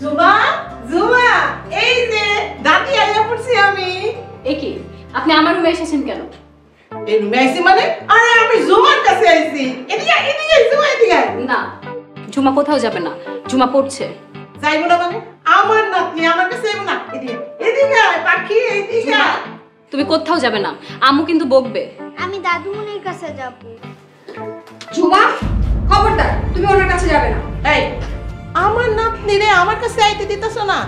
জুমা জুমা এই যে দাদি আইয়া পড়ছি আমি। একি আপনি আমার রুমে এসেছেন কেন? এই রুমে আইছি মানে? আরে আমি জুমার কাছে আইছি। এদিকে এদিকে জুমা এদিকে। না, ঝুমা কোথাও যাবে না, ঝুমা পড়ছে। যাইবো না মানে? আমার নাতনি আমার কাছে যাইবো না। এদিকে এদিকে পাখি এদিকে। তুমি কোথাও যাবে না, আম্মু কিন্তু বকবে। আমি দাদুমনির কাছে যাব। ঝুমা খবরদার, তুমি ওনার কাছে যাবে না। এই আমার নাতনি রে আমার কাছে আইতে দিতেছ না।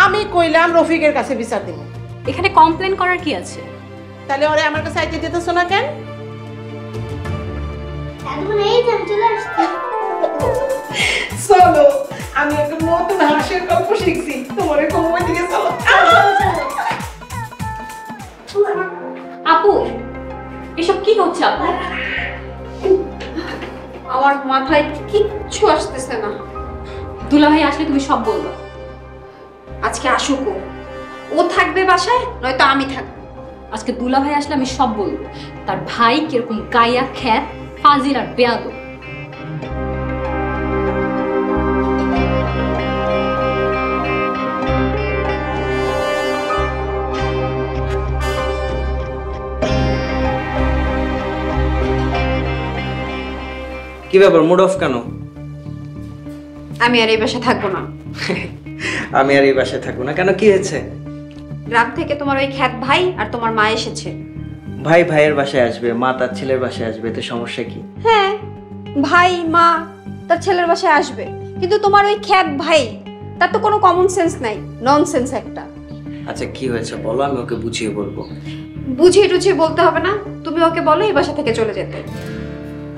আমি কইলাম রফিকের কাছে বিচার দিব। এখানে কমপ্লেন করার কি আছে? তাহলে ওরে আমার কাছে আইতে দিতেছ না কেন? দাদুমনি এই যে চলে আসছে। চলো আমি একটা নতুন হাসির গল্প শিখছি, তোমারে কমই দিকে চলো। আপু এসব কি হচ্ছে আপু? আমার মাথায় কিচ্ছু আসতেছে না। দুলাভাই আসলে তুমি সব বলবা। আজকে আসুক, ও থাকবে বাসায়, নয়তো আমি থাকবো। আজকে দুলাভাই আসলে আমি সব বলবো, তার ভাই কিরকম গায়া খ্যাত ফাজিল আর বেয়াদব। কি ব্যাপার, মুড অফ কেন? আমি আর এই বাসায় থাকবো না। আমি আর এই বাসায় থাকবো না কেন? কি হয়েছে? গ্রাম থেকে তোমার ওই খ্যাত ভাই আর তোমার মা এসেছে। ভাই ভাইয়ের বাসায় আসবে, মা তার ছেলের বাসায় আসবে, তো সমস্যা কি? হ্যাঁ, ভাই মা তার ছেলের বাসায় আসবে, কিন্তু তোমার ওই খ্যাত ভাই তার তো কোনো কমন সেন্স নাই, ননসেন্স একটা। আচ্ছা কি হয়েছে বলো, আমি ওকে বুঝিয়ে বলবো। বুঝিয়ে টুঝিয়ে বলতে হবে না, তুমি ওকে বলো এই বাসা থেকে চলে যেতে।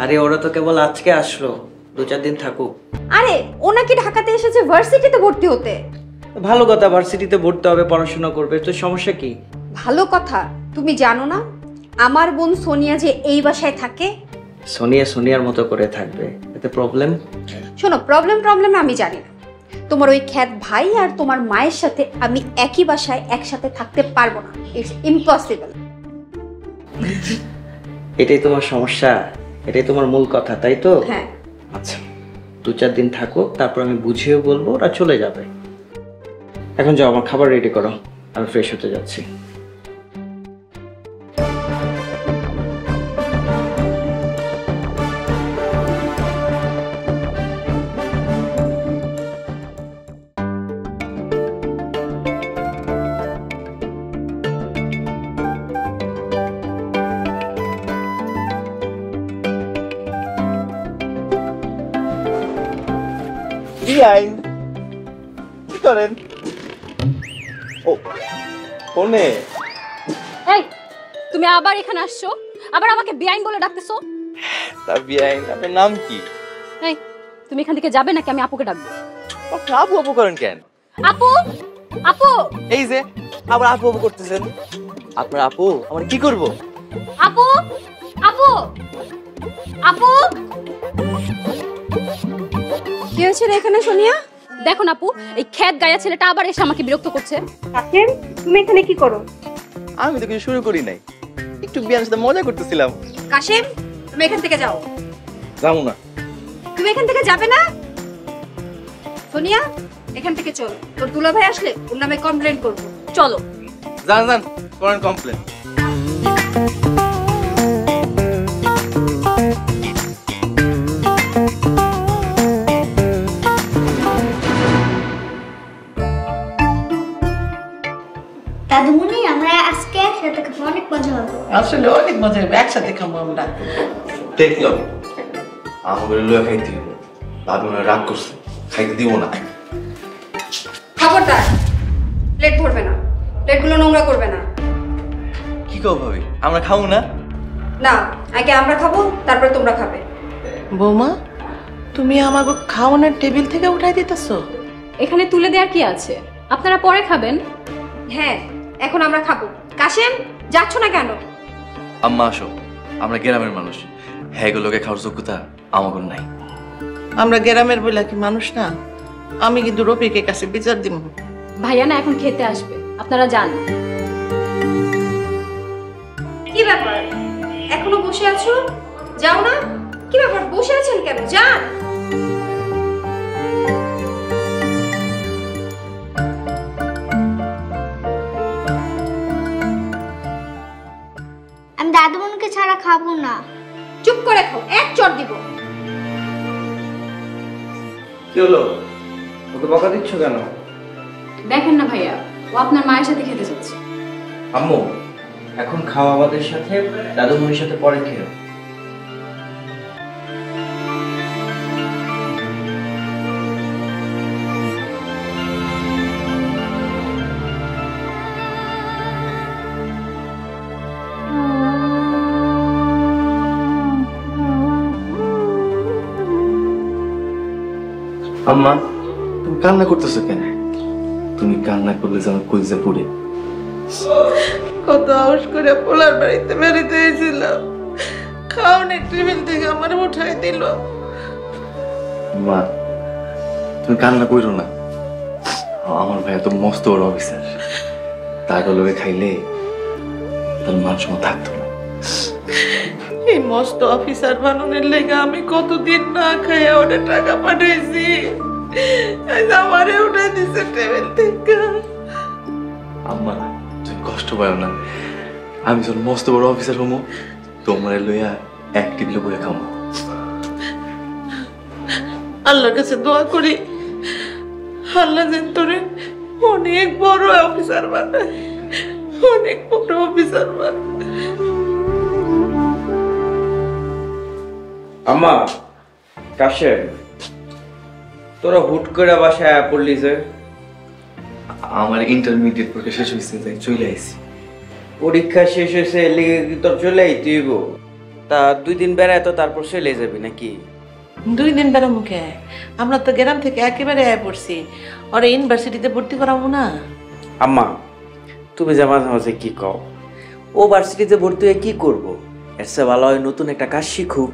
আরে ওরা তো কেবল আজকে আসলো, 2-4 দিন থাকুক। আরে ও নাকি ঢাকাতে এসেছে ভার্সিটিতে ভর্তি হতে। ভালো কথা, ভার্সিটিতে ভর্তি হবে, পড়াশোনা করবে, তো সমস্যা কি? ভালো কথা, তুমি জানো না আমার বোন সোনিয়া যে এই বাসায় থাকে? সোনিয়া সোনিয়ার মতো করে থাকবে, এতে প্রবলেম? শোনো, প্রবলেম আমি জানি না। তোমার ওই খ্যাত ভাই আর তোমার মায়ের সাথে আমি একই বাসায় একসাথে থাকতে পারবো না, ইটস ইম্পসিবল। এটাই তোমার সমস্যা, এটাই তোমার মূল কথা, তাই তো? হ্যাঁ। আচ্ছা 2-4 দিন থাকুক, তারপর আমি বুঝিয়ে বলবো, ওরা চলে যাবে। এখন যাও, আমার খাবার রেডি করো, আমি ফ্রেশ হতে যাচ্ছি। কি করেন? ও কোনে? এই তুমি আবার এখানে আসছো, আবার আমাকে বেআইন বলে ডাকতেছো? তা বিআইন, আপনার নাম কি? এই তুমি এখান থেকে যাবে নাকি আমি আপুকে ডাকবো? আপনি আপু আপু করেন কেন? আপু আপু এই যে আবার আপু আপু করতেছেন। আপনার আপু আমার কি করব? আপু আপু আপু কি হয়েছে রে এখানে সোনিয়া? দেখো না আপু, এই খ্যাত গায়া ছেলেটা আবার এসে আমাকে বিরক্ত করছে। কাসেম, তুমি এখানে কি করো? আমি তো কিছু শুরু করি নাই, একটু বিয়ানের সাথে মজা করতেছিলাম। কাসেম, তুমি এখান থেকে যাও। যাবো না। তুমি এখান থেকে যাবে না? সোনিয়া এখান থেকে চল, তোর দুলাভাই আসলে ওর নামে কমপ্লেইন করব। চলো। যান যান, করেন কমপ্লেন। দাদুমনি আমরা আজকে একসাথে খাবো, অনেক মজা হবে। আসলে অনেক মজা হবে, একসাথে খাবো আমরা। দেখলাম আমাকে লুয়া খাইতে দিব, ভাবি মনে রাগ করছে, খাইতে দিব না। খবরদার, প্লেট ধরবে না, প্লেটগুলো নোংরা করবে না। কি কও ভাবি, আমরা খাবো না? না, আগে আমরা খাবো, তারপর তোমরা খাবে। বৌমা তুমি আমাকে খাওয়ানোর টেবিল থেকে উঠাই দিতেছো? এখানে তুলে দেওয়ার কি আছে, আপনারা পরে খাবেন। হ্যাঁ, এখন আমরা খাবো। কাসেম, যাচ্ছ না কেন? আম্মা আসো, আমরা গ্রামের মানুষ, হ্যাঁ এগুলোকে খাওয়ার যোগ্যতা আমাকে নাই। আমরা গ্রামের বইলা কি মানুষ না? আমি কিন্তু রফিকের কাছে বিচার দিব। ভাইয়া না এখন খেতে আসবে, আপনারা যান। কি ব্যাপার, এখনো বসে আছো? যাও না। কি ব্যাপার, বসে আছেন কেন? যান। করে খাও, এক চড় দিব। কি হলো, ওকে বকা দিচ্ছ কেন? দেখেন না ভাইয়া, ও আপনার মায়ের সাথে খেতে চাচ্ছে। আম্মু, এখন খাওয়া আমাদের সাথে, দাদুমণির সাথে পরে খেও। আম্মা, তুমি কান্না করতেছো কেন? তুমি কান্না করলে যেন কলিজা পুড়ে। কত আউস করে পোলার বাড়িতে বেরিতে এসেছিলাম, খাওয়ানোর টেবিল থেকে আমার উঠাই দিল। মা, তুমি কান্না করো না। আমার ভাই তো মস্ত বড় অফিসার, তার লোকে খাইলে তার মান সম্মান থাকতো না। এই মস্ত অফিসার বানানোর লেগে আমি কতদিন না খাইয়া ওটা টাকা পাঠাইছি, আজ আমারে উঠাই দিছে টেবিল থেকে। আম্মা, তুমি কষ্ট পাও না। আমি যখন মস্ত বড় অফিসার হমো, তোমার লইয়া এক টেবিলে বলে খামো। আল্লাহর কাছে দোয়া করি, আল্লাহ যেন তোরে অনেক বড় অফিসার বানায়, অনেক বড় অফিসার বানায়। আম্মা, কাশেম, তোরা হুট করে বাসায় পড়লি যে? আমার ইন্টারমিডিয়েট পরীক্ষা শেষ হয়েছে, তাই চলে আইছি। পরীক্ষা শেষ হয়েছে, লেগে কি তোর চলে আইতেই গো? তা 2 দিন বেড়ায় তো তারপর চলে যাবি নাকি? 2 দিন বেড়া মুখে আমরা তো গ্রাম থেকে একেবারে আয় পড়ছি, ওরা ইউনিভার্সিটিতে ভর্তি করাবো না। আম্মা, তুমি যে মাঝে মাঝে কি কও, ও ভার্সিটিতে ভর্তি হয়ে কি করবো? এর চেয়ে ভালো হয় নতুন একটা কাজ শিখুক।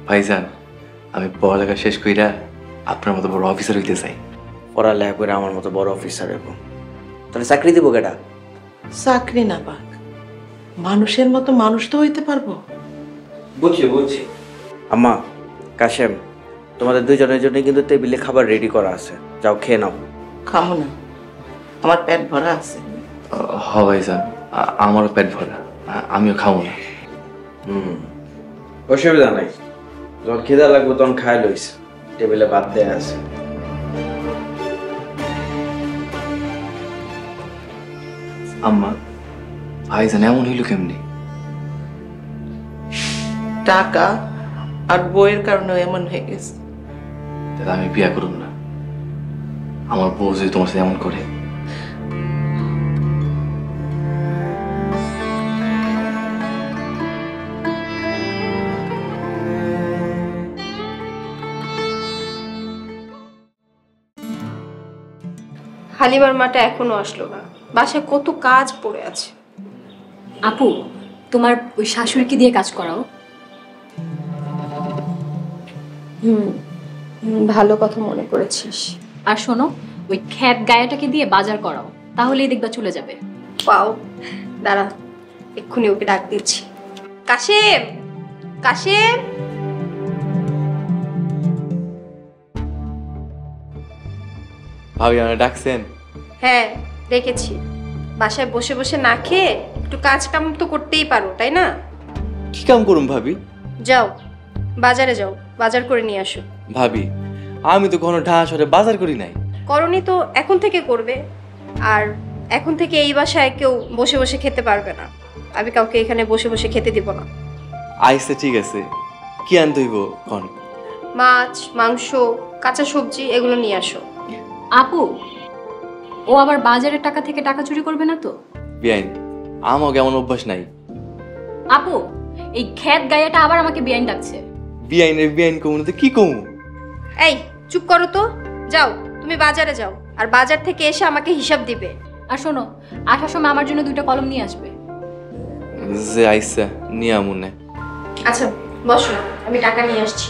ভাইজান, আমি পড়ালেখা শেষ কইরা আপনার মতো বড় অফিসার হইতে চাই। পড়ালেখা করে আমার মতো বড় অফিসার হইব, তাহলে চাকরি দিব কেডা? চাকরি না পাক, মানুষের মতো মানুষ তো হইতে পারবো। বুঝছি। আম্মা, কাশেম, তোমাদের 2 জনের জন্য কিন্তু টেবিলে খাবার রেডি করা আছে, যাও খেয়ে নাও। খামো না, আমার পেট ভরা আছে। হ ভাইজান, আমারও পেট ভরা, আমিও খাবো না। অসুবিধা নাই, যখন খিদা লাগবে তখন খাই লইস, টেবিলে ভাত দেয়া আছে। আম্মা, ভাইজান এমন হইল কেমনি? টাকা আর বইয়ের কারণে এমন হয়ে গেছে। তাহলে আমি বিয়া করুন না। আমার বউ যদি তোমার সাথে এমন করে। হালিমার মাটা এখনো আসলো না, বাসায় কত কাজ পড়ে আছে। আপু, তোমার ওই শাশুড়িকে দিয়ে কাজ করাও। ভালো কথা মনে করেছিস। আর শোনো, ওই খ্যাত গায়াটাকে দিয়ে বাজার করাও, তাহলেই দেখবা চলে যাবে। পাও, দাঁড়া, এক্ষুনি ওকে ডাক দিচ্ছি। কাশেম, কাশেম। ভাবি, আমরা ডাকছেন? হ্যাঁ, দেখেছি। বাসায় বসে বসে না খেয়ে একটু কাজ কাম তো করতেই পারো, তাই না? কি কাম করুন ভাবি? যাও, বাজারে যাও, বাজার করে নিয়ে আসো। ভাবি, আমি তো কোনো ঢাকা শহরে বাজার করি নাই। করনি তো এখন থেকে করবে। আর এখন থেকে এই বাসায় কেউ বসে বসে খেতে পারবে না। আমি কাউকে এখানে বসে বসে খেতে দিব না। আইসে, ঠিক আছে। কি আনতে হইব কোন? মাছ, মাংস, কাঁচা সবজি এগুলো নিয়ে আসো। আপু, ও আবার বাজারের টাকা থেকে টাকা চুরি করবে না তো? বিয়াইন, আমাকে এমন অভ্যাস নাই। আপু, এই খ্যাত গায়াটা আবার আমাকে বেআইন ডাকছে। বিয়াইন কমু তো কি কমু? এই চুপ করো তো, যাও তুমি বাজারে যাও, আর বাজার থেকে এসে আমাকে হিসাব দিবে। আর শোনো, আসার সময় আমার জন্য 2টা কলম নিয়ে আসবে। যে আইসা নিয়া মনে। আচ্ছা বসো, আমি টাকা নিয়ে আসছি।